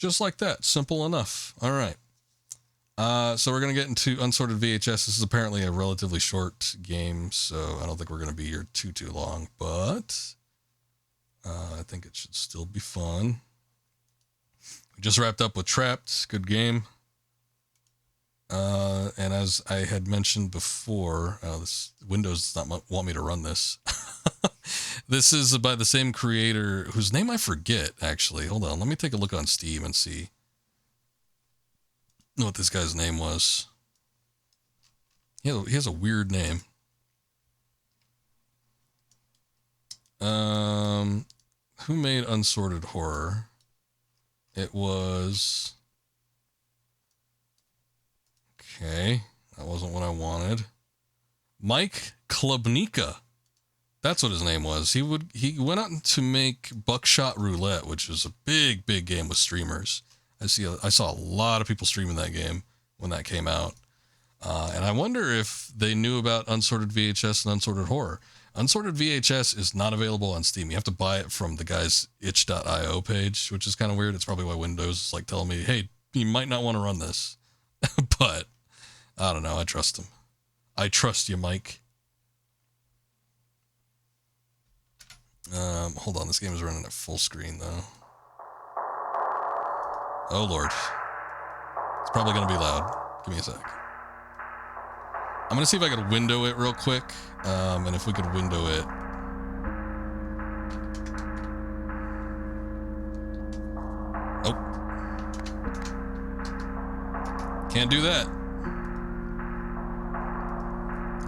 Just like that. Simple enough. All right. So we're going to get into Unsorted VHS. This is apparently a relatively short game, so I don't think we're going to be here too long, but I think it should still be fun. We just wrapped up with Trapped. Good game. And as I had mentioned before, this Windows does not want me to run this. This is by the same creator whose name I forget, actually. Hold on, let me take a look on Steam and see what this guy's name was. He has a weird name. Who made Unsorted Horror? It was... Okay, that wasn't what I wanted. Mike Klubnika. That's what his name was. He went out to make Buckshot Roulette, which was a big game with streamers. I saw a lot of people streaming that game when that came out. And I wonder if they knew about Unsorted VHS and Unsorted Horror. Unsorted VHS is not available on Steam. You have to buy it from the guy's itch.io page, which is kind of weird. It's probably why Windows is like telling me, hey, you might not want to run this. But I don't know. I trust him. I trust you, Mike. Hold on. This game is running at full screen, though. Oh, Lord. It's probably going to be loud. Give me a sec. I'm going to see if I could window it real quick. And if we could window it. Oh. Can't do that.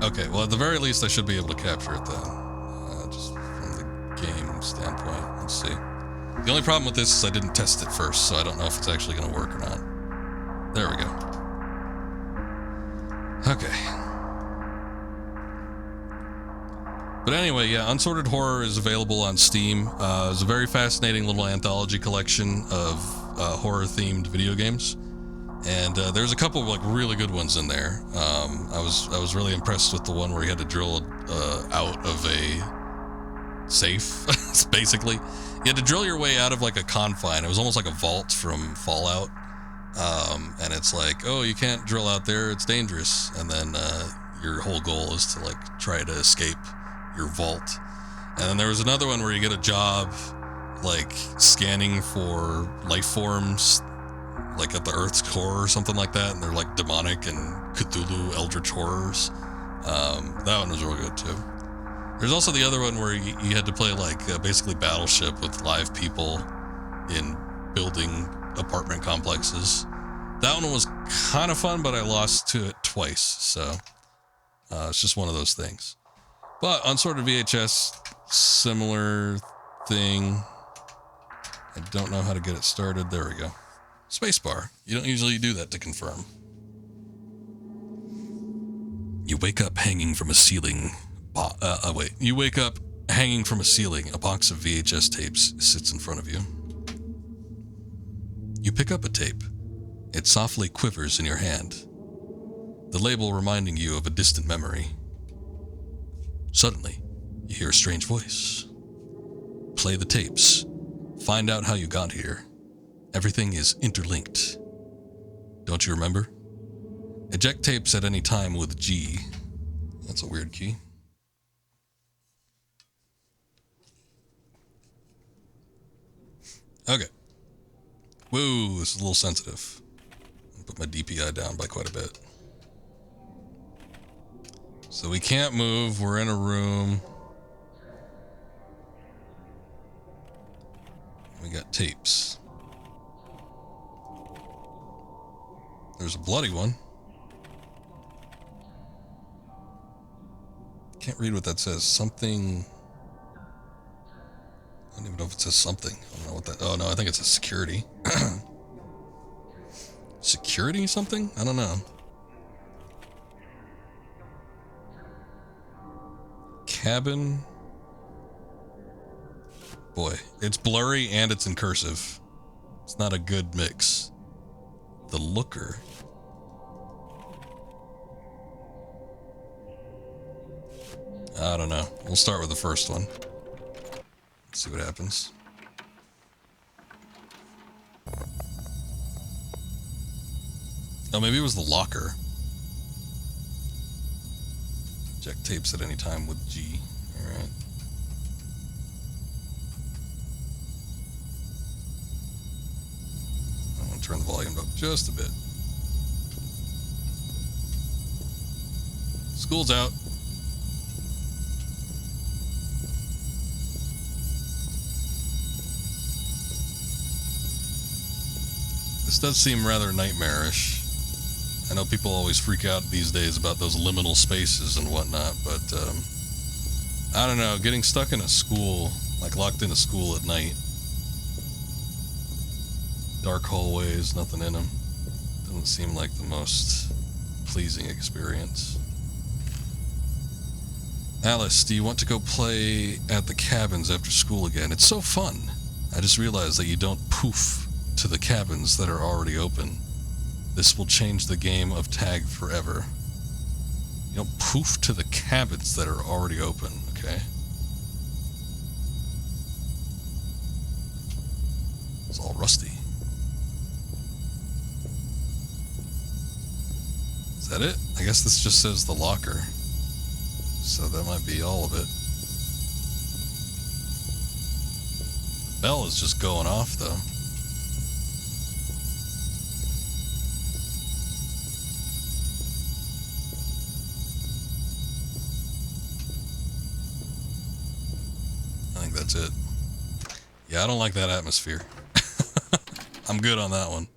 Okay, well, at the very least, I should be able to capture it then. Just from the game standpoint. Let's see. The only problem with this is I didn't test it first, so I don't know if it's actually going to work or not. There we go. Okay. But anyway, yeah, Unsorted Horror is available on Steam. It's a very fascinating little anthology collection of horror-themed video games. And there's a couple of like really good ones in there. I was really impressed with the one where you had to drill out of a safe, basically. You had to drill your way out of like a confine. It was almost like a vault from Fallout. And it's like, oh, you can't drill out there, it's dangerous. And then your whole goal is to like try to escape your vault. And then there was another one where you get a job like scanning for life forms like at the Earth's core or something like that, and they're like demonic and Cthulhu eldritch horrors. That one was real good too. There's also the other one where you had to play like basically Battleship with live people in building apartment complexes. That one was kind of fun, but I lost to it twice, so it's just one of those things. But Unsorted VHS, similar thing. I don't know how to get it started. There we go. Spacebar. You don't usually do that to confirm. You wake up hanging from a ceiling. You wake up hanging from a ceiling. A box of VHS tapes sits in front of you. You pick up a tape. It softly quivers in your hand. The label reminding you of a distant memory. Suddenly, you hear a strange voice. Play the tapes. Find out how you got here. Everything is interlinked. Don't you remember? Eject tapes at any time with G. That's a weird key. Okay. Whoa, this is a little sensitive. I'll put my DPI down by quite a bit. So we can't move. We're in a room. We got tapes. There's a bloody one. Can't read what that says. Something. I don't even know if it says something. I don't know what that. Oh no, I think it says security. Security something? I don't know. Cabin. Boy, it's blurry and it's in cursive. It's not a good mix. The Looker. I don't know. We'll start with the first one. Let's see what happens. Oh, maybe it was the locker. Eject tapes at any time with G. Alright. I'm going to turn the volume up just a bit. School's out. This does seem rather nightmarish. I know people always freak out these days about those liminal spaces and whatnot, but I don't know, getting stuck in a school, like locked in a school at night, dark hallways, nothing in them, doesn't seem like the most pleasing experience. Alice, do you want to go play at the cabins after school again? It's so fun. I just realized that you don't poof to the cabins that are already open. This will change the game of tag forever. You don't poof to the cabins that are already open, okay? It's all rusty. Is that it? I guess this just says the locker. So that might be all of it. The bell is just going off, though. I think that's it. Yeah, I don't like that atmosphere. I'm good on that one.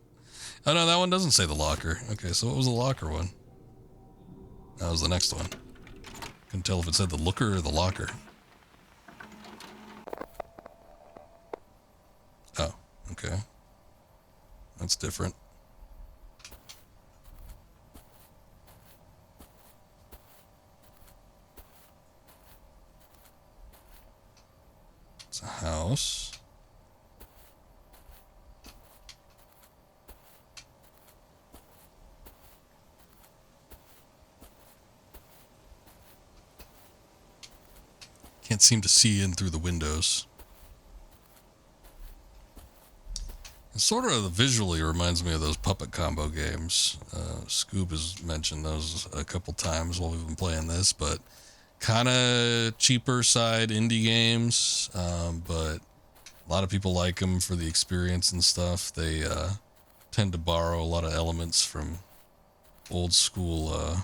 Oh no, that one doesn't say the locker. Okay, so what was the locker one? That was the next one. Couldn't tell if it said the looker or the locker. Oh, okay. That's different. It's a house. Can't seem to see in through the windows. It sort of visually reminds me of those puppet combo games. Scoob has mentioned those a couple times while we've been playing this, but kind of cheaper side indie games, but a lot of people like them for the experience and stuff. They tend to borrow a lot of elements from old school,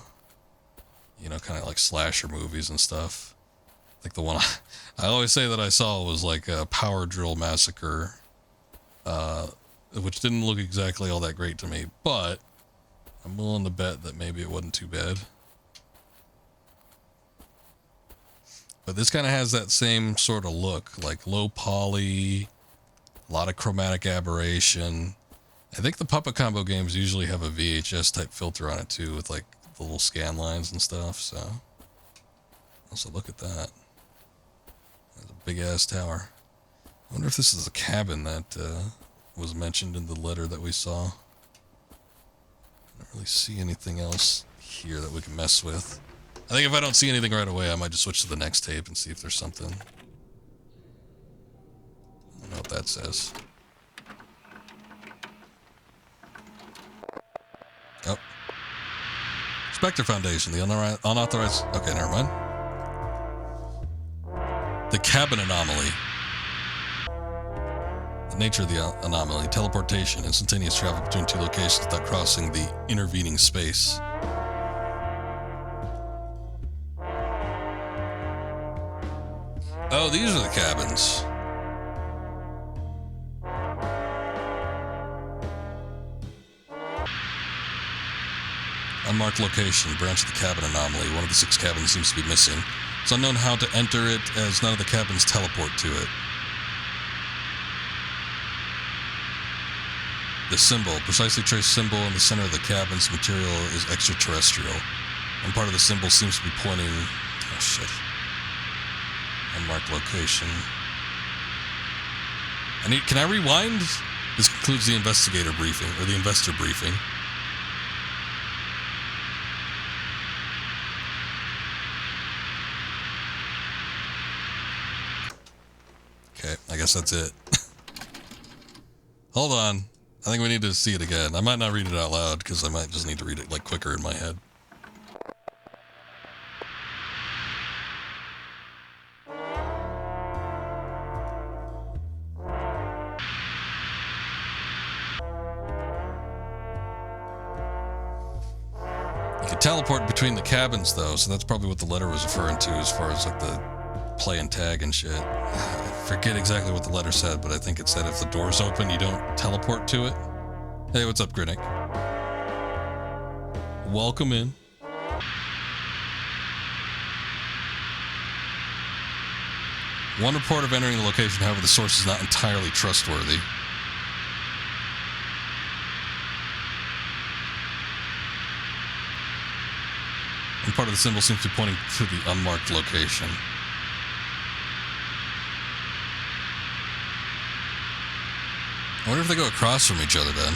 you know, kind of like slasher movies and stuff. Like the one I always say that I saw was like a Power Drill Massacre, which didn't look exactly all that great to me, but I'm willing to bet that maybe it wasn't too bad. But this kind of has that same sort of look, like low poly, a lot of chromatic aberration. I think the puppet combo games usually have a VHS type filter on it too, with like the little scan lines and stuff, so. Also, look at that. There's a big ass tower. I wonder if this is a cabin that was mentioned in the letter that we saw. I don't really see anything else here that we can mess with. I think if I don't see anything right away, I might just switch to the next tape and see if there's something. I don't know what that says. Oh. Spectre Foundation, the unauthorized... Okay, never mind. The cabin anomaly. The nature of the anomaly. Teleportation. Instantaneous travel between two locations without crossing the intervening space. Oh, these are the cabins. Unmarked location. Branch of the cabin anomaly. One of the 6 cabins seems to be missing. It's unknown how to enter it, as none of the cabins teleport to it. The symbol. Precisely traced symbol in the center of the cabin's material is extraterrestrial. One part of the symbol seems to be pointing... Oh, shit. Unmarked location. Can I rewind? This concludes the investigator briefing, or the investor briefing. Okay, I guess that's it. Hold on. I think we need to see it again. I might not read it out loud because I might just need to read it like quicker in my head. You can teleport between the cabins though, so that's probably what the letter was referring to as far as like the play and tag and shit. I forget exactly what the letter said, but I think it said if the door's open, you don't teleport to it. Hey, what's up, Grinnick? Welcome in. One report of entering the location, however, the source is not entirely trustworthy. And part of the symbol seems to be pointing to the unmarked location. I wonder if they go across from each other then.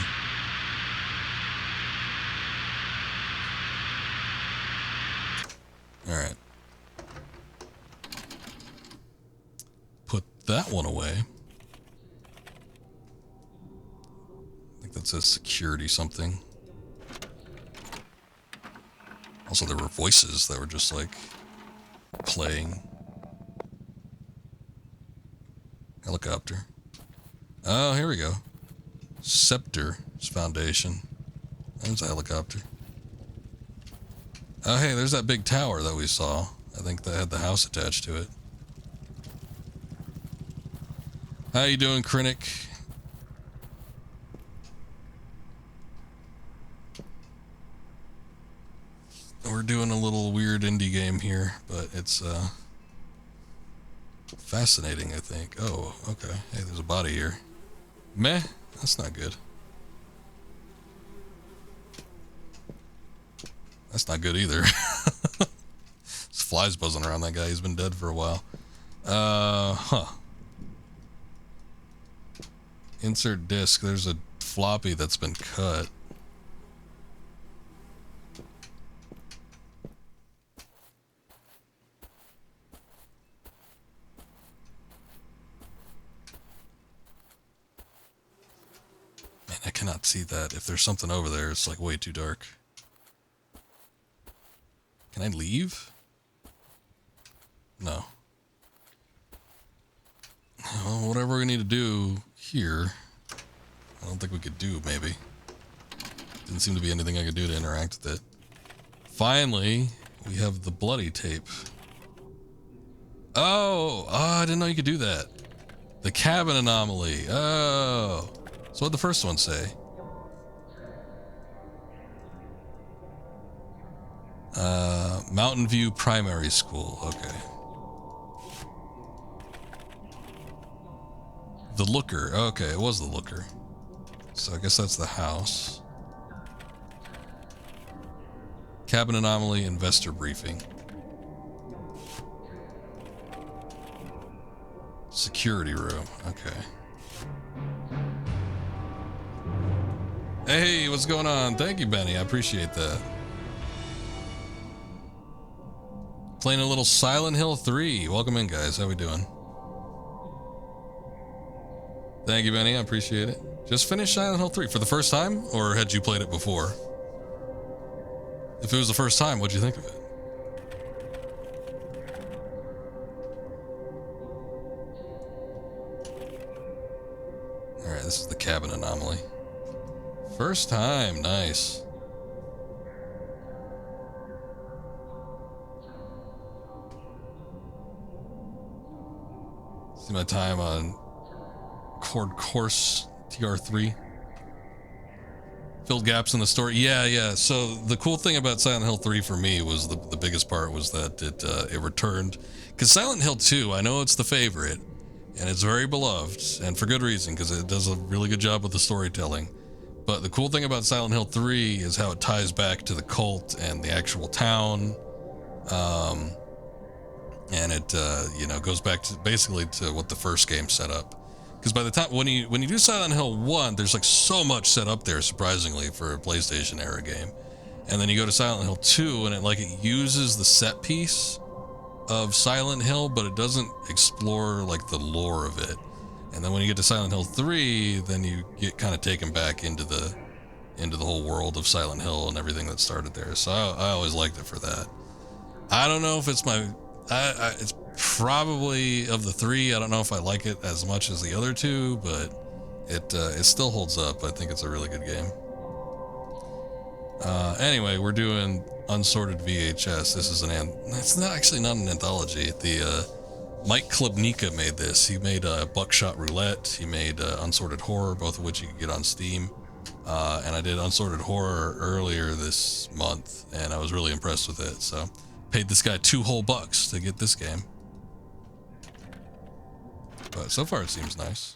Alright. Put that one away. I think that says security something. Also, there were voices that were just like playing. Helicopter. Oh, here we go. Scepter's Foundation. There's a helicopter. Oh, hey, there's that big tower that we saw. I think that had the house attached to it. How you doing, Krennic? We're doing a little weird indie game here, but it's fascinating, I think. Oh, okay. Hey, there's a body here. Meh, that's not good. That's not good either. There's flies buzzing around that guy. He's been dead for a while. Huh. Insert disc. There's a floppy that's been cut. Man, I cannot see that. If there's something over there, it's like way too dark. Can I leave? No. Well, whatever we need to do here, I don't think we could do, maybe. Didn't seem to be anything I could do to interact with it. Finally, we have the bloody tape. Oh, I didn't know you could do that. The cabin anomaly. Oh. So what'd the first one say? Mountain View Primary School. Okay. The Looker. Okay, it was the Looker. So I guess that's the house. Cabin anomaly, investor briefing. Security room. Okay. Hey, what's going on? Thank you, Benny. I appreciate that. Playing a little Silent Hill 3. Welcome in, guys. How we doing? Thank you, Benny. I appreciate it. Just finished Silent Hill 3 for the first time, or had you played it before? If it was the first time, what'd you think of it? Alright, this is the cabin anomaly. First time. Nice. See my time on Cord Course TR3. Filled gaps in the story. Yeah. So the cool thing about Silent Hill 3 for me was the biggest part was that it returned. Because Silent Hill 2, I know it's the favorite, and it's very beloved, and for good reason, because it does a really good job with the storytelling. But the cool thing about Silent Hill 3 is how it ties back to the cult and the actual town. And it, goes back to basically to what the first game set up. Because by the time, when you do Silent Hill 1, there's like so much set up there, surprisingly, for a PlayStation era game. And then you go to Silent Hill 2, and it uses the set piece of Silent Hill, but it doesn't explore, like, the lore of it. And then when you get to Silent Hill 3, then you get kind of taken back into the whole world of Silent Hill and everything that started there. So I always liked it for that. I don't know if it's my... it's probably, of the three, I don't know if I like it as much as the other two, but it still holds up. I think it's a really good game. Anyway, we're doing Unsorted VHS. This is it's not actually not an anthology. The Mike Klubnika made this. He made Buckshot Roulette. He made Unsorted Horror, both of which you can get on Steam. And I did Unsorted Horror earlier this month, and I was really impressed with it. So paid this guy $2 whole to get this game. But so far it seems nice.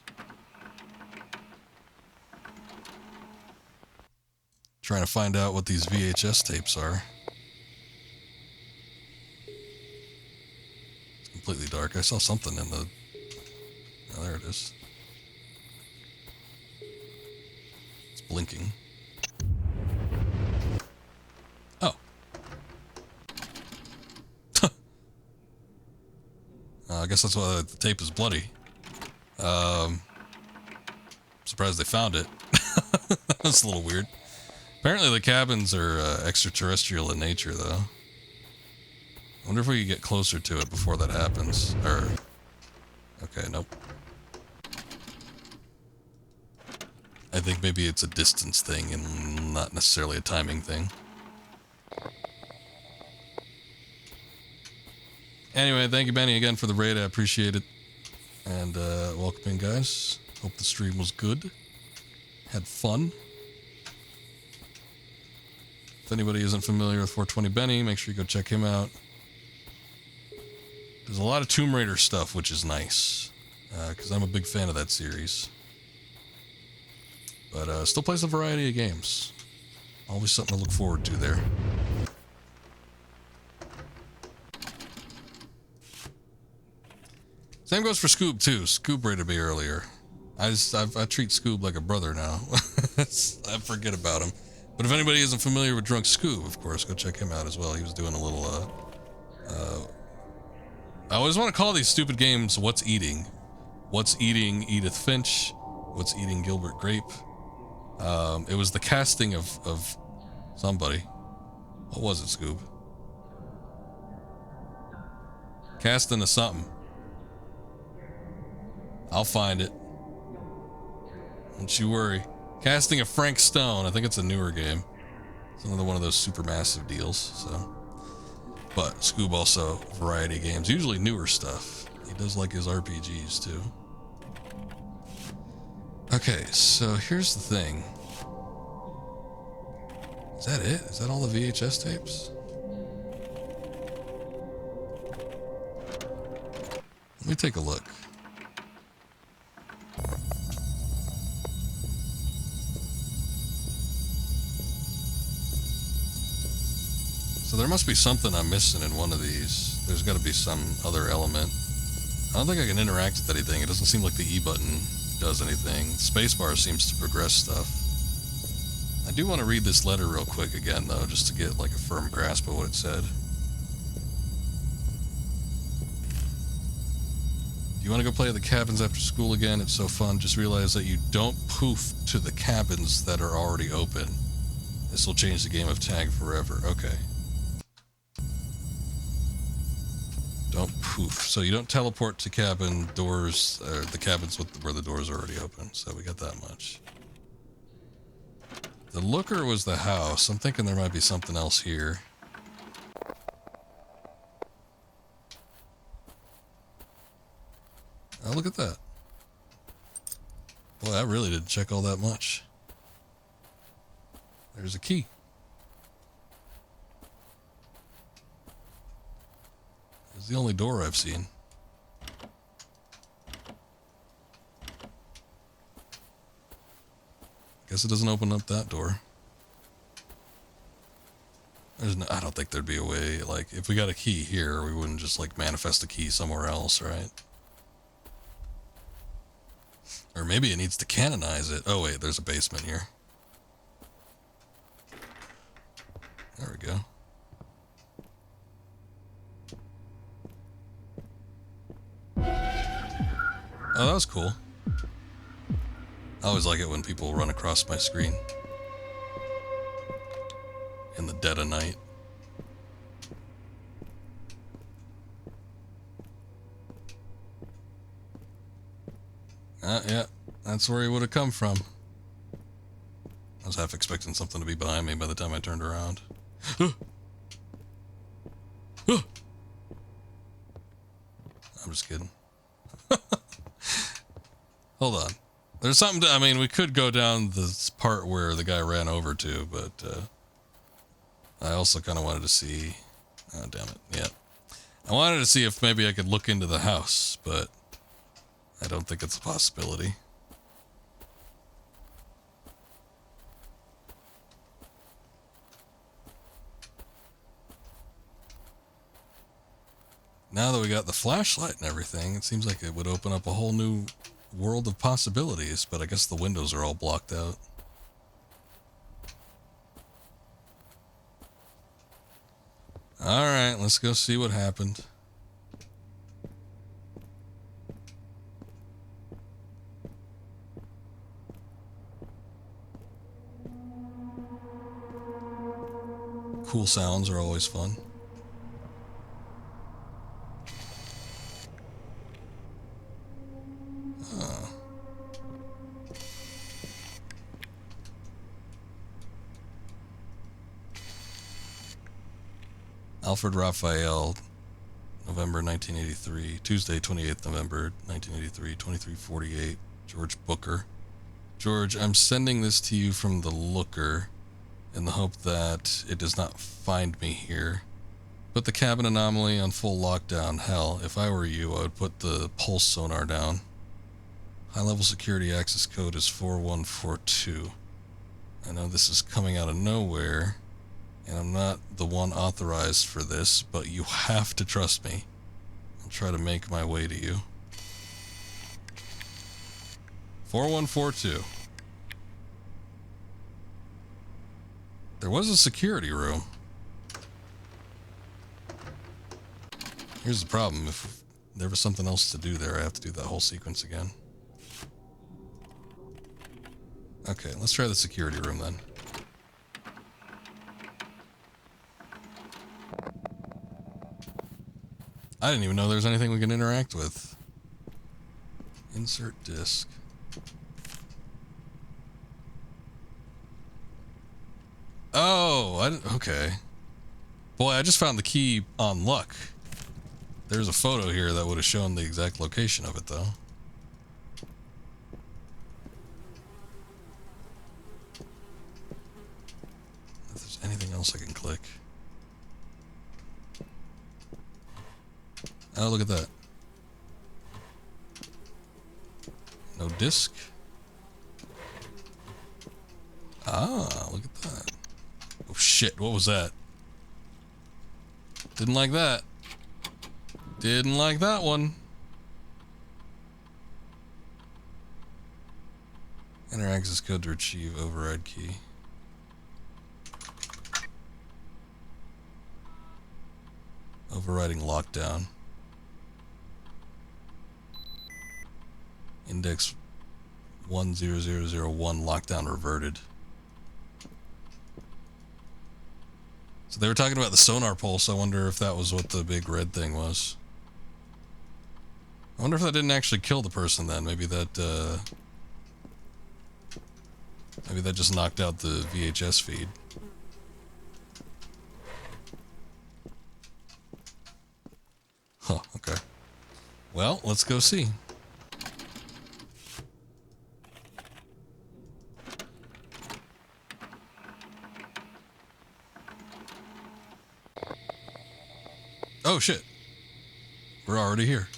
Trying to find out what these VHS tapes are. It's completely dark. I saw something in the... Oh, there it is. It's blinking. Oh. I guess that's why the tape is bloody. Surprised they found it. That's a little weird. Apparently the cabins are extraterrestrial in nature, though. I wonder if we could get closer to it before that happens. Or... Okay, nope. I think maybe it's a distance thing and not necessarily a timing thing. Anyway, thank you, Benny, again for the raid. I appreciate it. And welcome in, guys. Hope the stream was good. Had fun. If anybody isn't familiar with 420 Benny, make sure you go check him out. There's a lot of Tomb Raider stuff, which is nice, because I'm a big fan of that series. But still plays a variety of games. Always something to look forward to there. Same goes for Scoob, too. Scoob rated me earlier. I treat Scoob like a brother now. I forget about him. But if anybody isn't familiar with Drunk Scoob, of course, go check him out as well. He was doing a little, I always want to call these stupid games What's Eating. What's Eating Edith Finch? What's Eating Gilbert Grape? It was the casting of somebody. What was it, Scoob? Casting of something. I'll find it. Don't you worry. Casting of Frank Stone. I think it's a newer game. It's another one of those super massive deals, so. But Scoob also variety games, usually newer stuff. He does like his RPGs too. Okay, so here's the thing. Is that it? Is that all the VHS tapes? Let me take a look. So there must be something I'm missing in one of these. There's got to be some other element. I don't think I can interact with anything. It doesn't seem like the E button does anything. Spacebar seems to progress stuff. I do want to read this letter real quick again, though, just to get like a firm grasp of what it said. Do you want to go play at the cabins after school again? It's so fun. Just realize that you don't poof to the cabins that are already open. This will change the game of tag forever. Okay. Don't poof. So you don't teleport to cabin doors, or the cabins where the doors are already open. So we got that much. The looker was the house. I'm thinking there might be something else here. Oh, look at that. Boy, I really didn't check all that much. There's a key. It's the only door I've seen. Guess it doesn't open up that door. There's no, I don't think there'd be a way, like, if we got a key here, we wouldn't just, like, manifest a key somewhere else, right? Or maybe it needs to canonize it. Oh, wait, there's a basement here. There we go. Oh, that was cool. I always like it when people run across my screen in the dead of night. Yeah, that's where he would have come from. I was half expecting something to be behind me by the time I turned around. I'm just kidding. Hold on. There's something I mean, we could go down this part where the guy ran over to, but I also kind of wanted to see... Oh, damn it. Yeah. I wanted to see if maybe I could look into the house, but I don't think it's a possibility. Now that we got the flashlight and everything, it seems like it would open up a whole new world of possibilities, but I guess the windows are all blocked out. Alright, let's go see what happened. Cool sounds are always fun. Alfred Raphael, November 1983, Tuesday 28th November 1983, 2348, George Booker. George, I'm sending this to you from the Looker in the hope that it does not find me here. Put the cabin anomaly on full lockdown. Hell, if I were you, I would put the pulse sonar down. High-level security access code is 4142. I know this is coming out of nowhere, and I'm not the one authorized for this, but you have to trust me. I'll try to make my way to you. 4142. There was a security room. Here's the problem. If there was something else to do there, I have to do that whole sequence again. Okay, let's try the security room then. I didn't even know there was anything we can interact with. Insert disk. Oh, okay. Boy, I just found the key on luck. There's a photo here that would have shown the exact location of it, though. If there's anything else I can click. Oh, look at that. No disk. Ah, look at that. Oh shit, what was that? Didn't like that. Didn't like that one. Enter access code to retrieve override key. Overriding lockdown. Index 10001 lockdown reverted. So they were talking about the sonar pulse. I wonder if that was what the big red thing was. I wonder if that didn't actually kill the person then. Maybe that just knocked out the VHS feed. Huh, okay. Well, let's go see. Oh shit. We're already here.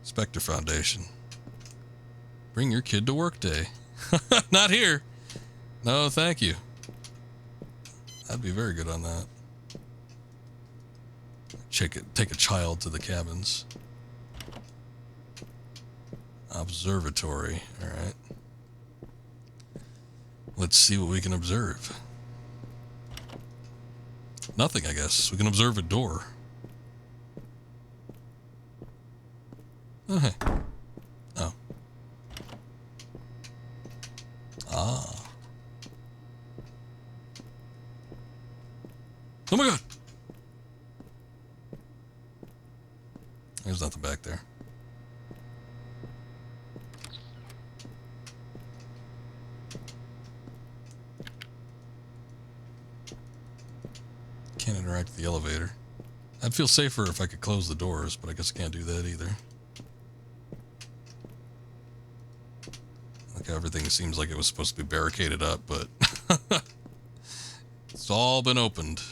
Spectre Foundation. Bring your kid to work day. Not here. No, thank you. I'd be very good on that. Take a child to the cabins. Observatory. Alright. Let's see what we can observe. Nothing, I guess. We can observe a door. Oh, hey. Oh. Ah. Oh my god! There's nothing back there. Can't interact with the elevator. I'd feel safer if I could close the doors, but I guess I can't do that either. Like everything seems like it was supposed to be barricaded up, but it's all been opened.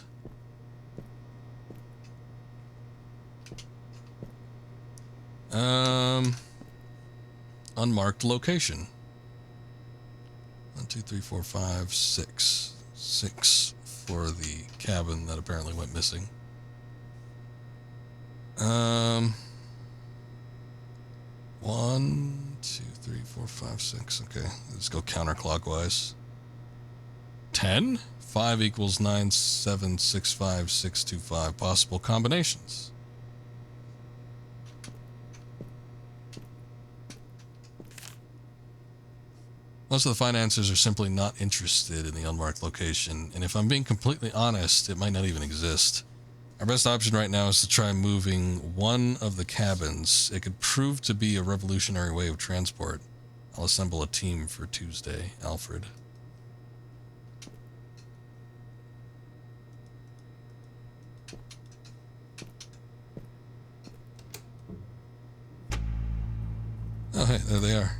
Unmarked location. 1, 2, 3, 4, 5, 6. 6 for the cabin that apparently went missing. 1, 2, 3, 4, 5, 6. Okay, let's go counterclockwise. 10? 5 equals 9, 7, 6, 5, 6, 2, 5. Possible combinations. Most of the financiers are simply not interested in the unmarked location, and if I'm being completely honest, it might not even exist. Our best option right now is to try moving one of the cabins. It could prove to be a revolutionary way of transport. I'll assemble a team for Tuesday, Alfred. Oh, hey, there they are.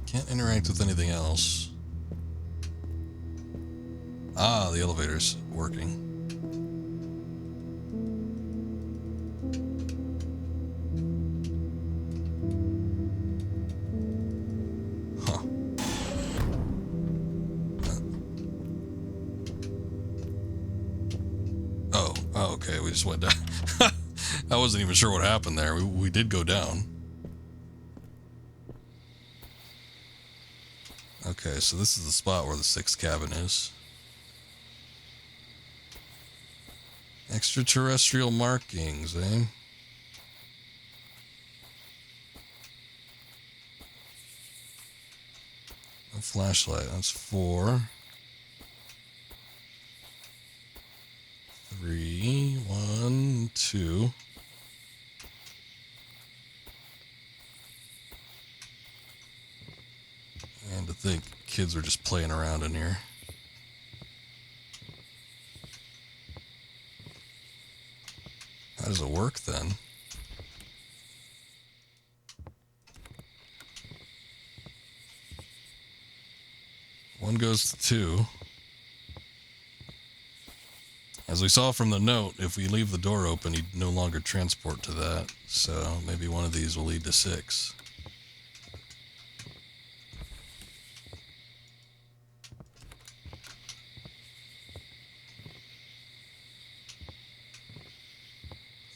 Can't interact with anything else. Ah, the elevator's working. Huh. Oh, okay, we just went down. I wasn't even sure what happened there. We did go down. Okay, so this is the spot where the 6th cabin is. Extraterrestrial markings, eh? A flashlight, that's 4. 3, 1, 2. And to think kids are just playing around in here. How does it work then? One goes to 2. As we saw from the note, if we leave the door open, he'd no longer transport to that. So maybe one of these will lead to 6.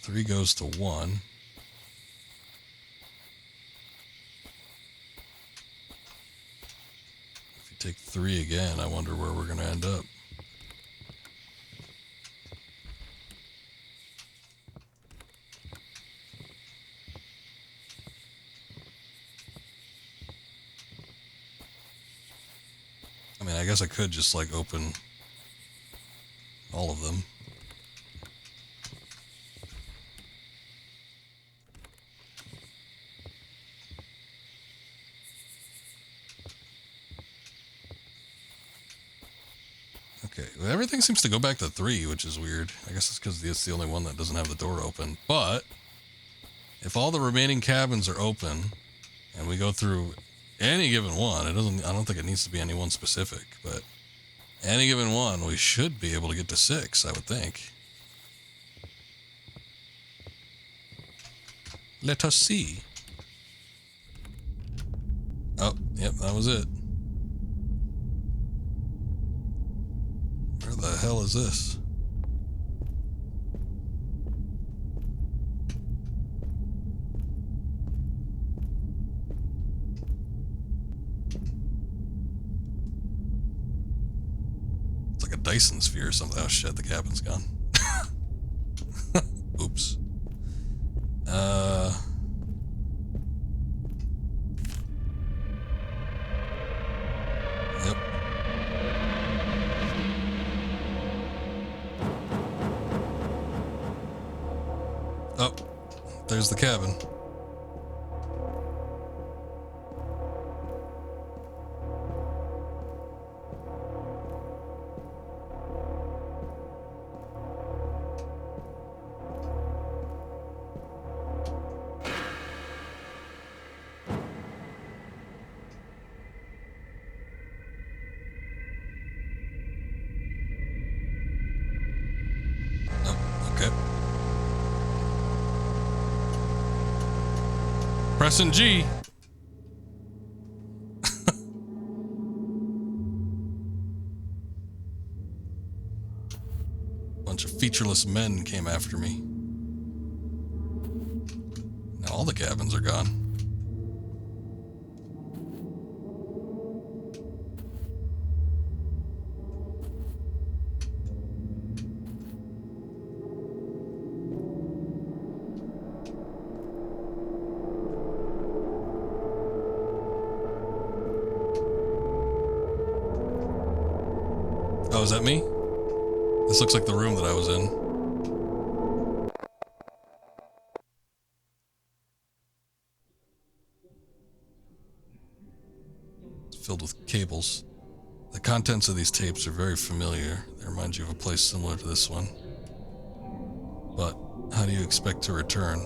Three goes to 1. If you take 3 again, I wonder where we're going to end up. I mean, I guess I could just like open all of them. Okay, well, everything seems to go back to 3, which is weird. I guess it's because it's the only one that doesn't have the door open. But if all the remaining cabins are open and we go through any given one, I don't think it needs to be any one specific, but any given one, we should be able to get to 6, I would think. Let us see. Oh, yep, that was it. Where the hell is this? Dyson sphere or something. Oh shit, the cabin's gone. Oops. Yep. Oh, there's the cabin. Pressing G. Bunch of featureless men came after me. Now all the cabins are gone. Oh, is that me? This looks like the room that I was in. It's filled with cables. The contents of these tapes are very familiar. They remind you of a place similar to this one. But how do you expect to return?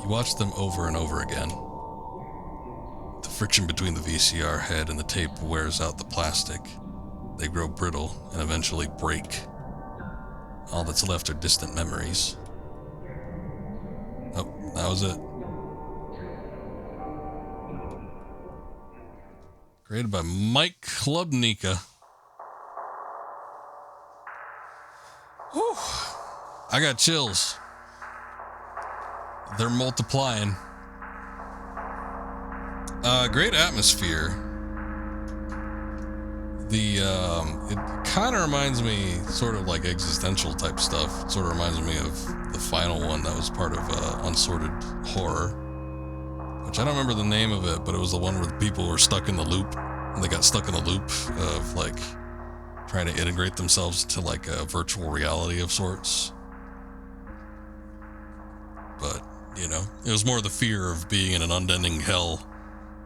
You watch them over and over again. The friction between the VCR head and the tape wears out the plastic. They grow brittle and eventually break. All that's left are distant memories. Oh, that was it. Created by Mike Klubnica. Whew. I got chills. They're multiplying. Great atmosphere. It kind of reminds me, sort of like existential type stuff. It sort of reminds me of the final one that was part of Unsorted Horror, which I don't remember the name of it, but it was the one where the people were stuck in the loop, and they got stuck in the loop of like trying to integrate themselves into like a virtual reality of sorts. But you know, it was more the fear of being in an unending hell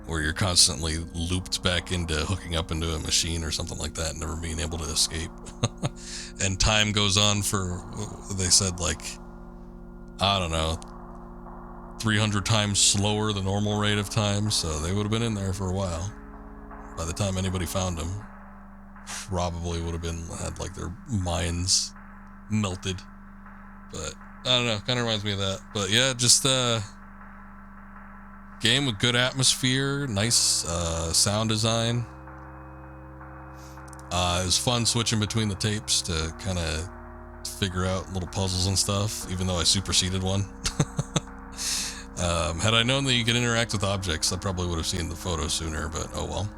where you're constantly looped back into hooking up into a machine or something like that, never being able to escape. And time goes on for, they said, like, I don't know, 300 times slower the normal rate of time, so they would have been in there for a while. By the time anybody found them, probably would have had like their minds melted. But I don't know, kind of reminds me of that. But yeah, just game with good atmosphere, nice sound design. It was fun switching between the tapes to kind of figure out little puzzles and stuff, even though I superseded one. Had I known that you could interact with objects, I probably would have seen the photo sooner, but oh well.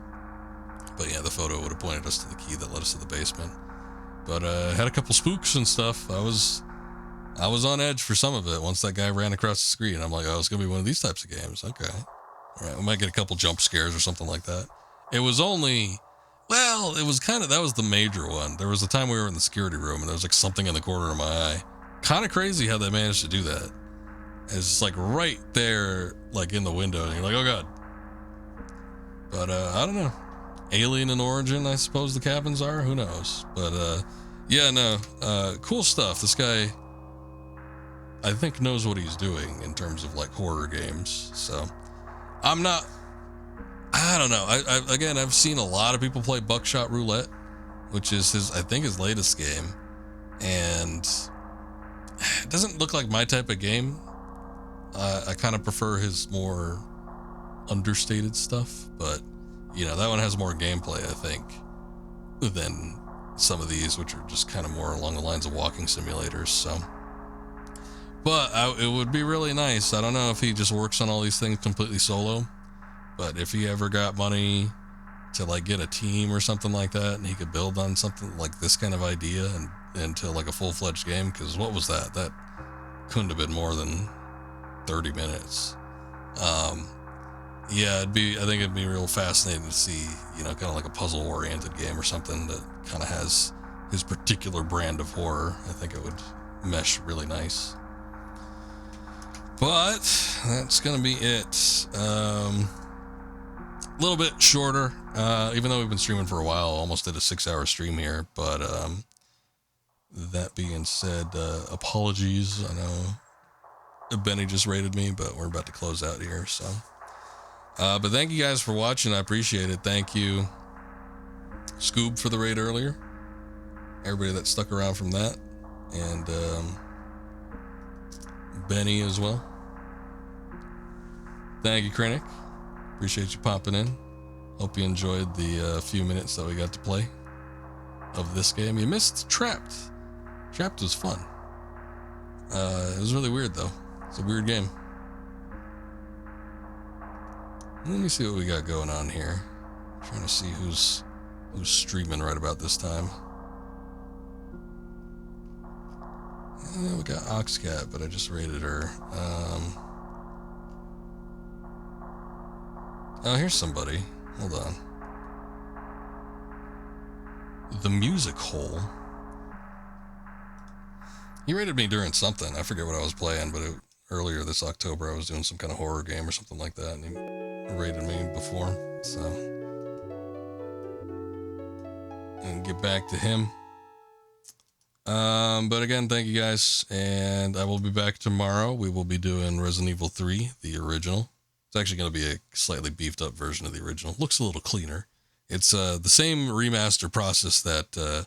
But yeah, the photo would have pointed us to the key that led us to the basement. But had a couple spooks and stuff. I was on edge for some of it. Once that guy ran across the screen, I'm like, oh, it's gonna be one of these types of games. Okay, all right, we might get a couple jump scares or something like that. It was only, well, it was kind of, that was the major one. There was a time we were in the security room and there was like something in the corner of my eye. Kind of crazy how they managed to do that. It's like right there, like in the window, and you're like, oh god. But I don't know. Alien in origin, I suppose the cabins are. Who knows? But yeah, no, cool stuff. This guy, I think, knows what he's doing in terms of like horror games. So I don't know. I've seen a lot of people play Buckshot Roulette, which is his latest game, and it doesn't look like my type of game. I kind of prefer his more understated stuff, but you know, that one has more gameplay, I think, than some of these, which are just kind of more along the lines of walking simulators. So, But it would be really nice. I don't know if he just works on all these things completely solo, but if he ever got money to like get a team or something like that, and he could build on something like this kind of idea and into like a full-fledged game, because what was that? That couldn't have been more than 30 minutes. Yeah, I think it'd be real fascinating to see, you know, kind of like a puzzle-oriented game or something that kind of has his particular brand of horror. I think it would mesh really nice. But that's gonna be it. A little bit shorter, even though we've been streaming for a while. Almost did a 6-hour stream here, but that being said, apologies. I know Benny just rated me, but we're about to close out here, so. But thank you guys for watching. I appreciate it. Thank you, Scoob, for the raid earlier. Everybody that stuck around from that, and Benny as well. Thank you, Krennic. Appreciate you popping in. Hope you enjoyed the few minutes that we got to play of this game. You missed Trapped. Trapped was fun. It was really weird though. It's a weird game. Let me see what we got going on here. I'm trying to see who's streaming right about this time. We got Oxcat, but I just rated her. Oh, here's somebody. Hold on. The Music Hole. He rated me during something. I forget what I was playing, but earlier this October I was doing some kind of horror game or something like that, and he rated me before. So, and get back to him. But again, thank you guys, and I will be back tomorrow. We will be doing Resident Evil 3, the original. It's actually going to be a slightly beefed up version of the original. Looks a little cleaner. It's the same remaster process that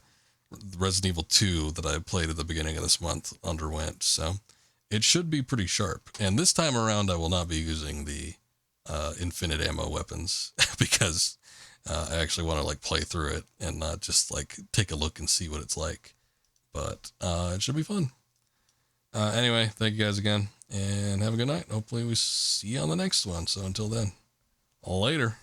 Resident Evil 2 that I played at the beginning of this month underwent, so it should be pretty sharp. And this time around I will not be using the infinite ammo weapons because I actually want to like play through it and not just like take a look and see what it's like. But it should be fun. Anyway, thank you guys again, and have a good night. Hopefully we see you on the next one. So until then, later.